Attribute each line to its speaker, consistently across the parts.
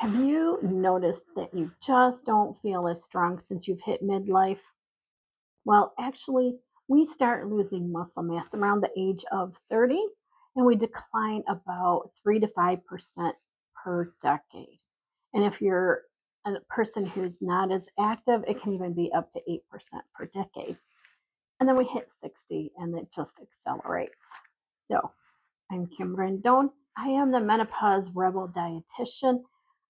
Speaker 1: Have you noticed that you just don't feel as strong since you've hit midlife? Well, actually, we start losing muscle mass around the age of 30, and we decline about 3 to 5% per decade. And if you're a person who's not as active, it can even be up to 8% per decade. And then we hit 60 and it just accelerates. So, I'm Kim Rendon. I am the Menopause Rebel Dietitian.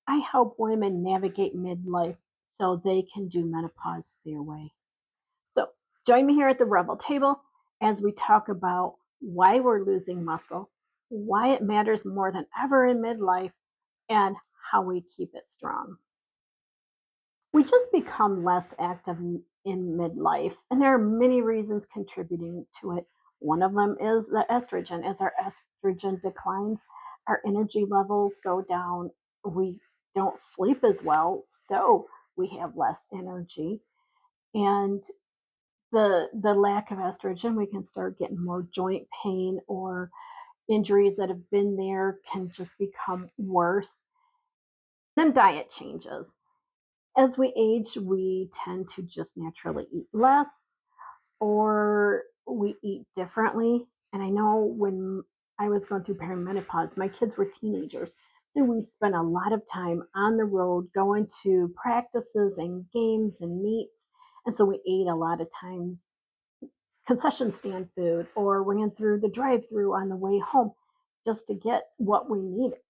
Speaker 1: I help women navigate midlife so they can do menopause their way. So, join me here at the Rebel table as we talk about why we're losing muscle, why it matters more than ever in midlife, and how we keep it strong. We just become less active in midlife, and there are many reasons contributing to it. One of them is the estrogen. As our estrogen declines, our energy levels go down. We don't sleep as well, so we have less energy. And the lack of estrogen, we can start getting more joint pain, or injuries that have been there can just become worse. Then diet changes. As we age, we tend to just naturally eat less, or we eat differently. And I know when I was going through perimenopause, my kids were teenagers. So we spent a lot of time on the road going to practices and games and meets. And so we ate a lot of times concession stand food or ran through the drive through on the way home just to get what we needed.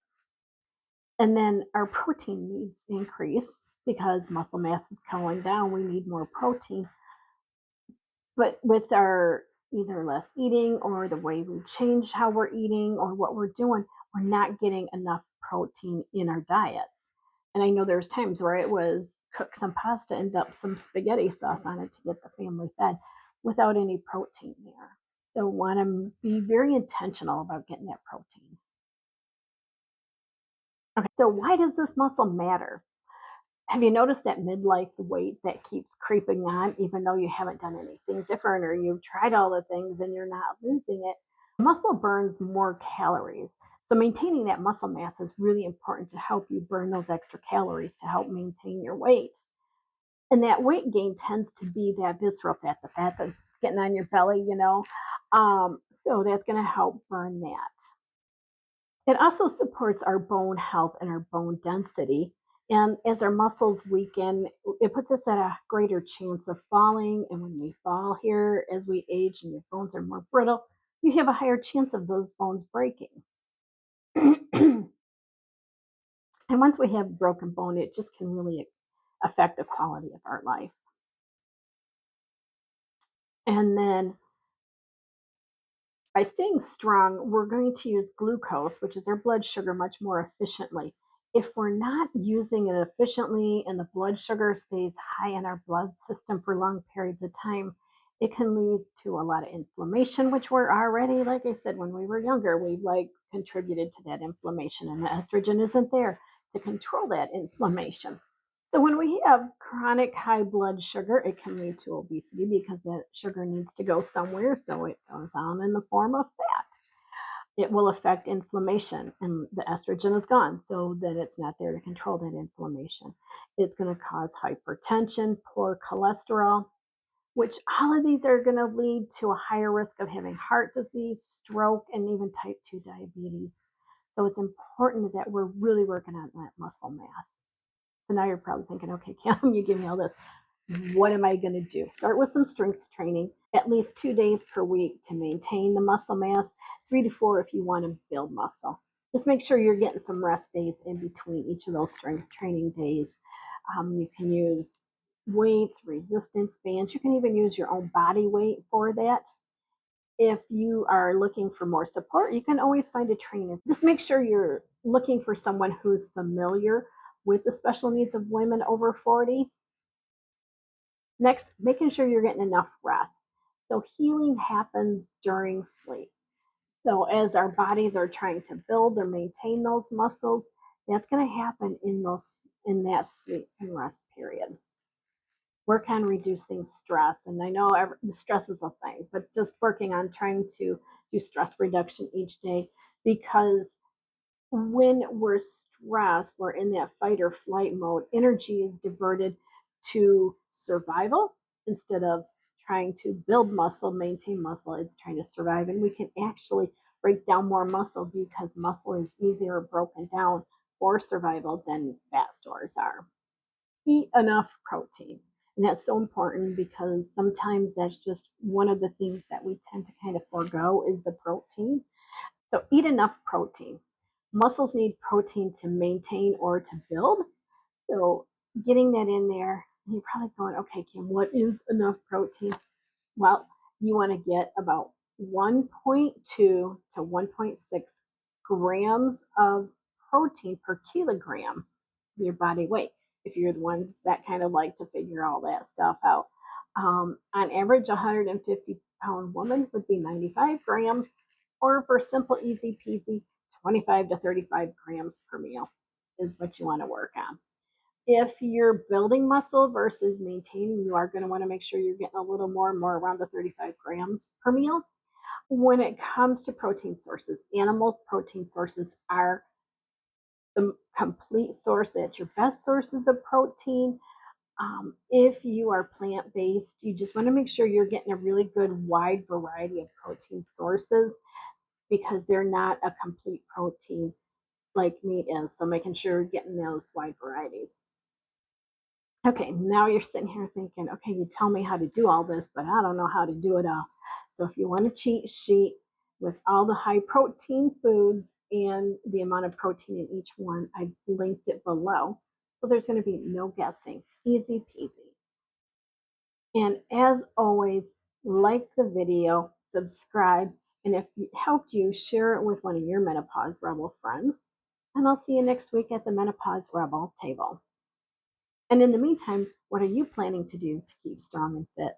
Speaker 1: And then our protein needs increase because muscle mass is going down. We need more protein. But with our either less eating or the way we change how we're eating or what we're doing, we're not getting enough protein in our diets. And I know there's times where it was cook some pasta and dump some spaghetti sauce on it to get the family fed without any protein there. So want to be very intentional about getting that protein. Okay, so why does this muscle matter? Have you noticed that midlife weight that keeps creeping on, even though you haven't done anything different or you've tried all the things and you're not losing it? Muscle burns more calories. So, maintaining that muscle mass is really important to help you burn those extra calories to help maintain your weight. And that weight gain tends to be that visceral fat, the fat that's getting on your belly. So, that's going to help burn that. It also supports our bone health and our bone density. And as our muscles weaken, it puts us at a greater chance of falling. And when we fall here as we age and your bones are more brittle, you have a higher chance of those bones breaking. And once we have broken bone, it just can really affect the quality of our life. And then by staying strong, we're going to use glucose, which is our blood sugar, much more efficiently. If we're not using it efficiently and the blood sugar stays high in our blood system for long periods of time, it can lead to a lot of inflammation, which we're already, like I said, when we were younger, we've contributed to that inflammation, and the estrogen isn't there to control that inflammation. So when we have chronic high blood sugar, it can lead to obesity because that sugar needs to go somewhere, so it goes on in the form of fat. It will affect inflammation, and the estrogen is gone, so then it's not there to control that inflammation. It's going to cause hypertension, poor cholesterol, which all of these are going to lead to a higher risk of having heart disease, stroke, and even type 2 diabetes. So it's important that we're really working on that muscle mass. So now you're probably thinking, okay, Kim, you give me all this. What am I going to do? Start with some strength training, at least 2 days per week to maintain the muscle mass, 3 to 4 if you want to build muscle. Just make sure you're getting some rest days in between each of those strength training days. You can use weights, resistance bands. You can even use your own body weight for that. If you are looking for more support, you can always find a trainer. Just make sure you're looking for someone who's familiar with the special needs of women over 40. Next, making sure you're getting enough rest. So healing happens during sleep. So as our bodies are trying to build or maintain those muscles, that's going to happen in that sleep and rest period. Work on reducing stress, and I know the stress is a thing, but just working on trying to do stress reduction each day, because When we're stressed, we're in that fight or flight mode, energy is diverted to survival instead of trying to build muscle, maintain muscle. It's trying to survive. And we can actually break down more muscle because muscle is easier broken down for survival than fat stores are. Eat enough protein. And that's so important because sometimes that's just one of the things that we tend to kind of forego is the protein. So eat enough protein. Muscles need protein to maintain or to build. So getting that in there, you're probably going, okay, Kim, what is enough protein? Well, you want to get about 1.2 to 1.6 grams of protein per kilogram of your body weight. If you're the ones that kind of like to figure all that stuff out. On average, a 150-pound woman would be 95 grams, or for simple, easy peasy, 25 to 35 grams per meal is what you want to work on. If you're building muscle versus maintaining, you are going to want to make sure you're getting a little more and more around the 35 grams per meal. When it comes to protein sources, animal protein sources are the complete source. That's your best sources of protein. If you are plant based, you just want to make sure you're getting a really good wide variety of protein sources because they're not a complete protein like meat is. So making sure you're getting those wide varieties. Okay, now you're sitting here thinking, okay, you tell me how to do all this, but I don't know how to do it all. So if you want a cheat sheet with all the high protein foods and the amount of protein in each one, I linked it below. So there's going to be no guessing. Easy peasy. And as always, like the video, subscribe, and if it helped you, share it with one of your Menopause Rebel friends. And I'll see you next week at the Menopause Rebel table. And in the meantime, what are you planning to do to keep strong and fit?